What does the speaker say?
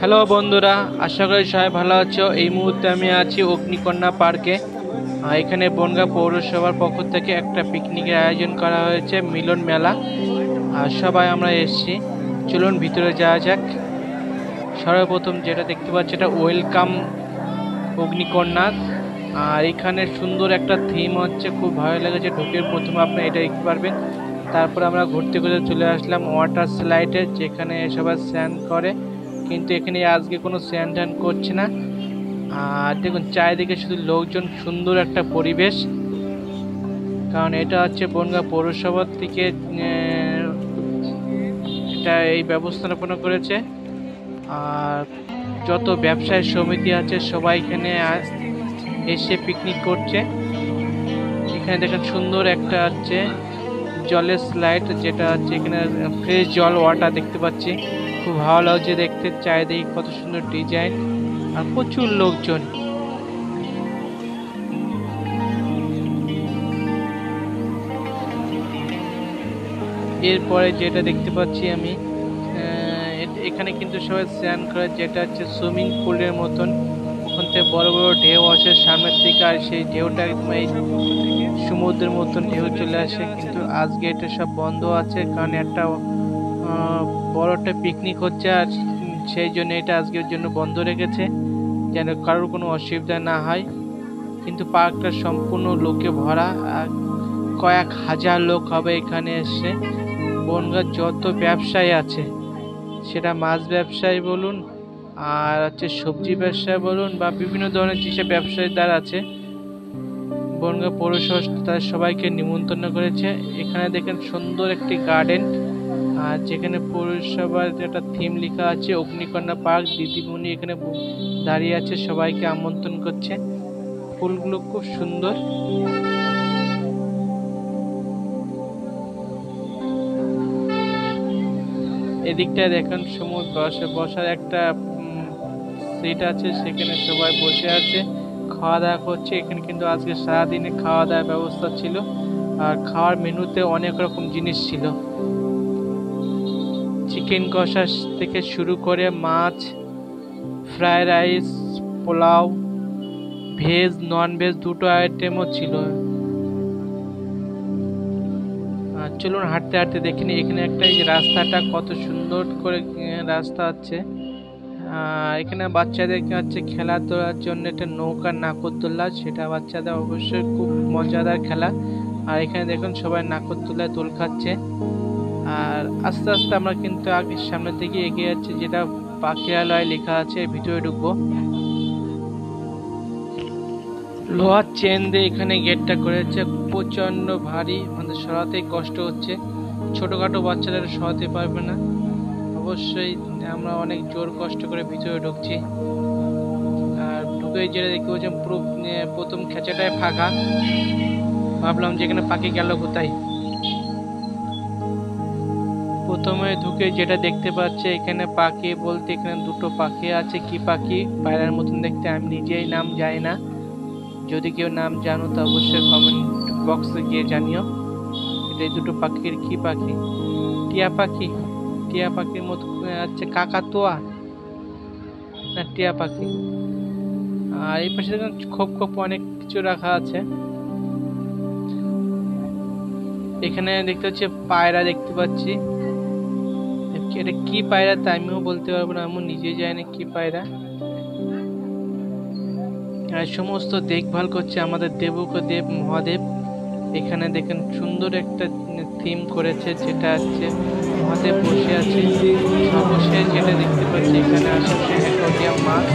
Hello বন্ধুরা, আশা করি সবাই ভালো আছো। এই মুহূর্তে আমি আছি অগ্নিকন্যা পার্কে। এখানে বনগাঁ পৌরসভার পক্ষ থেকে একটা পিকনিকের আয়োজন করা হয়েছে, মিলন মেলা। আর সবাই আমরা এসেছি, চলুন ভিতরে যাওয়া যাক। সর্বপ্রথম যেটা দেখতে পাচ্ছি এটা ওয়েলকাম অগ্নিকন্যা। আর এখানে সুন্দর একটা থিম হচ্ছে, খুব ভালো লেগেছে। ঢুকে প্রথমে আপনি এটা দেখতে পারবেন। তারপর আমরা ঘুরতে ঘুরতে চলে আসলাম ওয়াটার স্লাইডে, যেখানে সবাই স্নান করে, কিন্তু এখানে আজকে কোনো স্নান টান করছে না। আর দেখুন চারিদিকে শুধু লোকজন, সুন্দর একটা পরিবেশ। কারণ এটা হচ্ছে বনগাঁ পৌরসভা থেকে এটা এই ব্যবস্থাপনা করেছে। আর যত ব্যবসায়ী সমিতি আছে সবাই এখানে এসে পিকনিক করছে। এখানে দেখেন সুন্দর একটা হচ্ছে জলের স্লাইড, যেটা হচ্ছে এখানে ফ্রেশ জল ওয়াটার দেখতে পাচ্ছি, খুব ভালো লাগছে দেখতে। চারিদিকে কত সুন্দর ডিজাইন আর প্রচুর লোকজন। এরপরে যেটা দেখতে পাচ্ছি আমি, এখানে কিন্তু সবাই স্নান করে, যেটা হচ্ছে সুইমিং পুলের মতন। ওখান থেকে বড় বড় ঢেউ আসে সামনের দিকে, আর সেই ঢেউটা একদম এই সমুদ্রের মতন ঢেউ চলে আসে। কিন্তু আজকে এটা সব বন্ধ আছে, কারণ একটা বড় একটা পিকনিক হচ্ছে, আর সেই জন্য এটা আজকের জন্য বন্ধ রেখেছে, যেন কারোর কোনো অসুবিধা না হয়। কিন্তু পার্কটা সম্পূর্ণ লোকে ভরা, কয়েক হাজার লোক হবে এখানে এসে। বনগাঁ যত ব্যবসায়ী আছে, সেটা মাছ ব্যবসায়ী বলুন, আর হচ্ছে সবজি ব্যবসায়ী বলুন, বা বিভিন্ন ধরনের যেসব ব্যবসায়ীদার আছে, বনগাঁ পৌরসভা তাদের সবাইকে নিমন্ত্রণ করেছে। এখানে দেখেন সুন্দর একটি গার্ডেন, আর যেখানে পৌরসভার একটা থিম লেখা আছে অগ্নিকন্যা পার্ক। দিদিমণি এখানে দাঁড়িয়ে আছে, সবাইকে আমন্ত্রণ করছে। ফুলগুলো খুব সুন্দর। এদিকটায় দেখেন সমুদ্র, বসার একটা সিট আছে, সেখানে সবাই বসে আছে, খাওয়া দাওয়া করছে। এখানে কিন্তু আজকে সারাদিনে খাওয়া দাওয়ার ব্যবস্থা ছিল, আর খাওয়ার মেনুতে অনেক রকম জিনিস ছিল। চিকেন কষা থেকে শুরু করে মাছ, fried rice, pulao, veg non veg দুটো আইটেমও ছিল। চলুন হাঁটতে হাঁটতে দেখিনি এখানে একটা এই রাস্তাটা কত সুন্দর করে রাস্তা আছে। এখানে বাচ্চাদের হচ্ছে খেলাধুলার জন্য একটা নৌকা নাকরদোল্লা, সেটা বাচ্চাদের অবশ্যই খুব মজাদার খেলা। আর এখানে দেখুন সবাই নাকরদোল্লায় দোল খাচ্ছে। আর আস্তে আস্তে আমরা কিন্তু আগে সামনের দিকে এগিয়ে যাচ্ছি, যেটা পাখিরালয় লেখা আছে। ভিতরে ঢুকবো, লোহার চেন দিয়ে এখানে গেটটা করেছে, প্রচন্ড ভারী, আমাদের সরাতেই কষ্ট হচ্ছে। ছোটখাটো বাচ্চাদের সরাতে পারবে না, অবশ্যই আমরা অনেক জোর কষ্ট করে ভিতরে ঢুকছি। আর ঢুকে যেটা দেখতে পাচ্ছি পুরো প্রথম খেঁচাটায় ফাঁকা, ভাবলাম যেখানে পাখি গেল কোথায়। প্রথমে ঢুকে যেটা দেখতে পাচ্ছে এখানে পাখি বলতে এখানে দুটো পাখি আছে। কি পাখি? পায়রার মতন দেখতে, আমি নিজেই নাম জানি না। যদি কেউ নাম জানো তো অবশ্যই কমেন্ট বক্সে গিয়ে জানিও। এটা দুটো পাখির কি পাখি? টিয়া পাখি। টিয়া পাখির মতো আছে, কাকাতুয়া না টিয়া পাখি। আর এই পাশে দেখুন খোপ খোপ অনেক কিছু রাখা আছে। এখানে দেখতে পাচ্ছি পায়রা দেখতে পাচ্ছি। এটা কি পায়রা তা আমিও বলতে পারবো না, আমি নিজে জানি না কি পায়রা। আর সমস্ত দেখভাল করছে আমাদের দেব মহাদেব। এখানে দেখেন সুন্দর একটা থিম করেছে, যেটা হচ্ছে মহাদেব বসে আছে। সর্বশেষ যেটা দেখতে পাচ্ছি এখানে আছে অ্যাকোয়ারিয়াম মাছ।